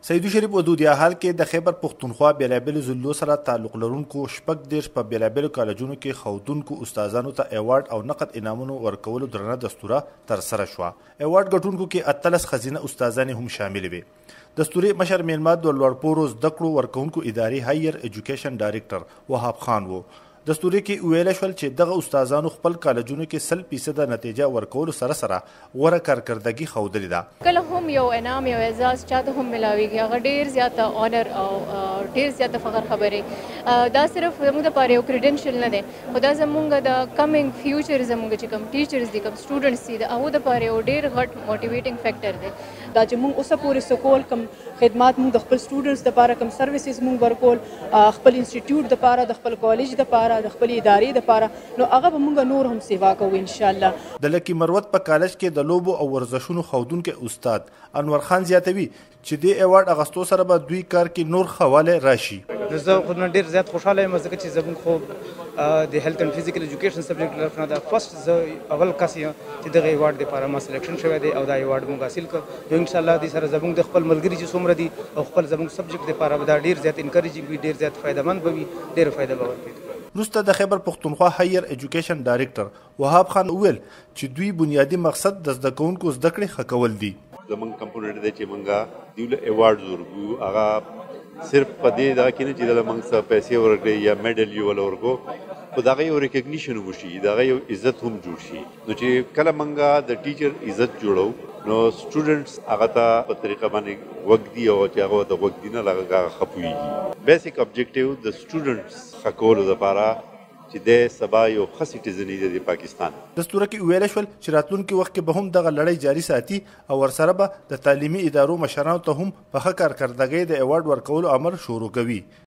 سیدو شریف ودودیا حال کې د خیبر پښتونخوا بیلابیلو ضلعو سره تعلق لرونکو شپږ دېرش په بیلابیلو کالجونو کې ښوونکو استادانو ته ایوارډ او نقد انعامونو ورکولو درنه دستوره ترسره شوه. ایوارډ ګټونکو کې 18 ښځینه استادانې هم شاملې وې. دستوري مشر میلمه د لوړپوړو زده کړو ورکوونکو ادارې هایر ایجوکیشن ډایرکټر وهاب خان و. دستوري کې ویل شول چې دغه استادانو خپل کالجونو کې 100% نتیجه ورکولو سره سره غوره کارکردګي ښودلې ده. کله هم یو انعام یو اعزاز چاته هم ملاویږي هغه ډیر زیاته اونر او ډیر زیاته فخر خبرې دا صرف زموږ لپاره یو کریډنشل نه دی خو دا زموږ د کمینګ فیوچر زموږ چې کوم ټیچرز دي کوم سټوډنټس دي د هغو لپاره یو ډیر غټ موټیویټینګ فیکټر دی. دا چې موږ اوسه پورې سکول کوم خدمات موږ د خپل سټوډنټس لپاره کوم سرویسز موږ ورکول خپل انسټیټیوټ لپاره د خپل کالج لپاره د خپل ادارې لپاره نو هغه به موږ نور هم سیوا کوو ان شاء الله. د لکی مروت په کالج کې د لوبو او ورزشونو ښودونکی استاد انور خان زیاتوي چې د ایوارډ اغستو سره به دوی کار کې نور خواله راشي. زه خو ډیر زیات خوشاله یم ځکه چې زموږ خو د هیلث اینڈ فزیکل ایجوکیشن سبجیکټ لرنه دا فرست زه اول کس یم چې دغه ایوارډ لپاره ما سلیکشن شوی دی او دا ایوارډ موږ حاصل کړ. ان شاء الله دې سره زموږ د خپل ملګري چې څومره دي او خپل زموږ سبجیکټ لپاره دا ډیر زیات انکریجینګ وي ډیر زیات فایدهمند به وي ډیر فایده به ورکړي. وروسته د خیبر پښتونخوا هایر ایجوکیشن ډایرکټر وهاب خان وویل چې دوی بنیادی مقصد د زده کوونکو زده کړې ښه کول دي. زموږ کمپونیټ دی چې موږ دیوله ایوارډز ورکوو هغه صرف په دې دغه کې نه چې دله موږ څه پیسې ورکړي یا میډل یې وله ورکړو خو د هغه یو ریکګنیشن وشي د هغه یو عزت هم جوړ شي. نو چې کله موږ د ټیچر عزت جوړو نو سټوډنټس هغه ته په طریقه باندې وږدي او چې هغه ته وږدي نه هغه ښه پوهېږي. بیسیک ابجیکټیو د سټوډنټس ښه کولو دپاره چې د سبا یو ښه سټیزن دی د پاکستان. دستوره کې ویل شول چې راتلونکي وخت کې به هم دغه لړۍ جاري ساتي او ورسره به د تعلیمي ادارو مشرانو ته هم په ښه کارکردګۍ د ایوارډ ورکولو امر شروع کوي.